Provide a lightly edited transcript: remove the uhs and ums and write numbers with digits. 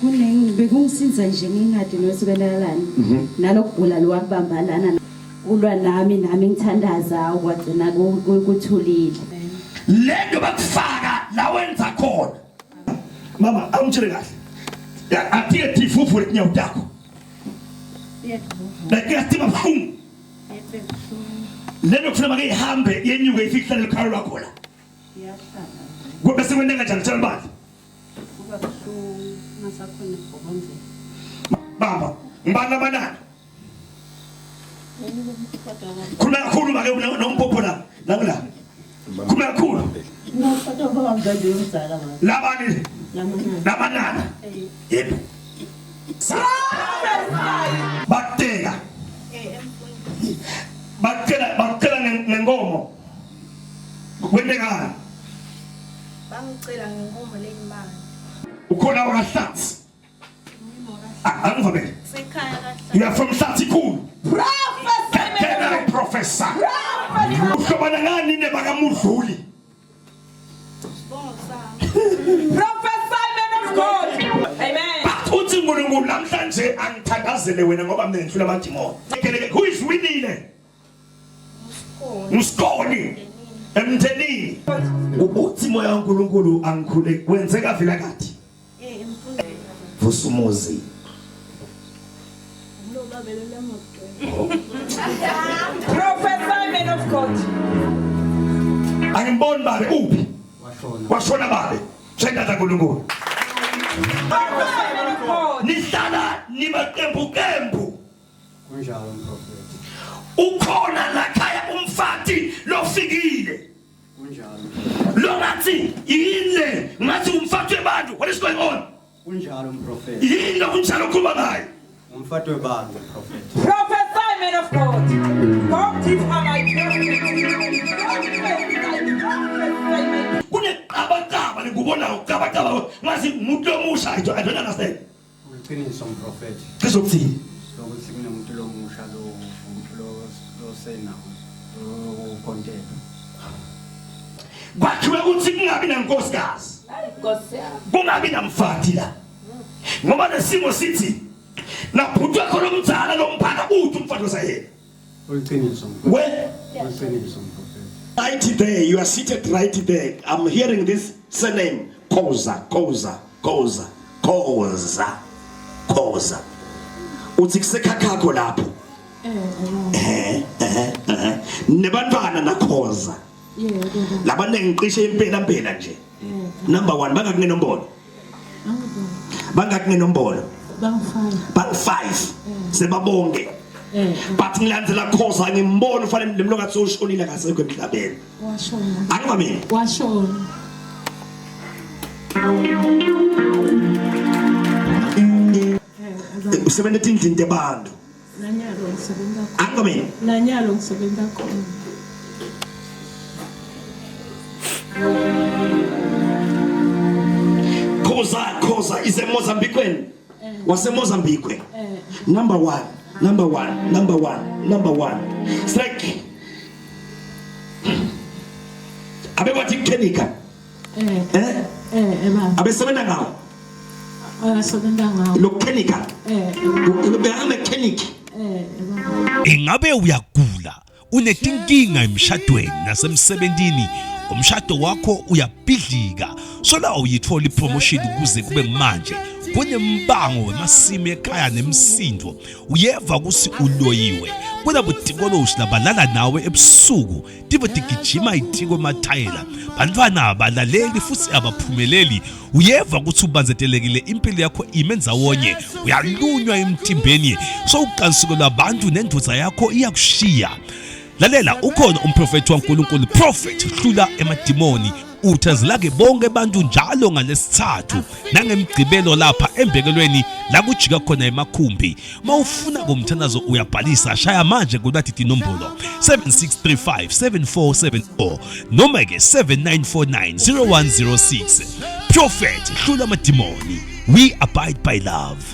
Kuningi bekungisinza nje ngingade nosukelelana nalokugula lo wakubambalana ulwa nami ngithandaza ukwagcina kuthulile lento bakufaka la wenza khona mama awungitshele kahle ya atiye tifufu lenyawo yakho Ngiyathima buhlungu. Lento kufuna make ihambe yenyuke ifikhle lekhaya lakho la. Iyashaka. Bese kwenda kanjani tshela bani? Kuba buhlungu ngasakhona ukubonze. Baba, ngibana banana. Kuna kakhulu make nompopho la. Nangila. Kuna kakhulu. Ngaphatha baba mdade umzala manje. Labani? Lamanana. Yebo. Batela. Bakela ngengomo. Kwendekana. Bangicela ngenkomo leyimbala. Ukhona wakahlatsi. Angivamile. Sekhaya kahle. You are from Satikulu. Professor. Uhlobana ngani nebakaMudluli? Sibonga sami. Professor man of God. Amen. Uthi uNkulunkulu namhlanje angithandazele wena ngoba mina ngithula amadimoni. Who is winning? Uskoni. Emthelini. Uthi moya kaNkulunkulu angikhule kwenzeka vela kathi. Vusumuzi. Professor man of God. Angiboni babe uphi? Washona babe. Tshenda kaNkulunkulu. Professor man of God. Nihlala nibaqembu. Kunjalo mprofeti. Ukhona la khaya umfati lofikile. Kunjalo. Lo ngathi yile ngathi umfati webantu. What is going on? Kunjalo mprofeti. Yini lokunjalo kuba ngayo? Umfati webantu mprofeti. Professor man of God. God is my Kuneqabaqaba ngikubona uqabaqaba ngathi umuntu omusha I don't understand. Uqiniso mprofeti. Kuzokuthini? Lokuthi kunomuntu lomusha lo sena ukontela. Kwathiwe ukuthi kungabi nankosikazi. Kungabi namfati la. Ngoba lesimo sithi naphutwa khona umzala lomphaka uthi umfati osayena. Uqiniso mprofeti. Where? Uqiniso mprofeti. Right there, you are seated right there. I'm hearing this surname, Koza. Uthi kusekhakho lapho. Nebantwana nakhoza. Labane ngiqishe impela nje. Number 1 bangakungenombolo. Bangakungenombolo. Bang 5. Sebabonge. But ngilandela khoza ngimbona ufanele lemlo ngathi ushonile kasekho emhlabeni. washona Angivamile. washona Usebenza indlela yabantu. nanyalo ngisebenza Angivamile. nanyalo ngisebenza khona Khoza is a Mozambican. Was a Mozambique. Number one. It's like abebathi kenika. Abesebenza ngawo. asebenza ngawo Lo kenika. Ube mechanic. Ingabe uyagula unetinkinga emshadweni nasemsebentini umshado wakho uyabhidlika sola uyithola ipromotion kuze kube manje kunembango wemasimi ekhaya nemsindo uyeva kusi uloyiwe kuna butikoloshi labalala nawe ebusuku tibo tigijima itiko emathayela bantwana balaleli futhi abaphumeleli uyeva ukuthi ubanzetelekile impilo yakho imenza wonye uyalunywa emtimbeni so uqansiko labantu nendoda yakho iyakushiya lalela ukhona umprofeti waNkulunkulu prophet hlula emadimoni uthazilake bonke abantu njalo ngalesithathu nangemgcibelo lapha embekelweni la kujika khona emakhumbi mawufuna kumthandazo uyabhalisa shaya manje kulathi inombolo 76357474 noma ke 79490106 prophet hlula emadimoni we abide by love.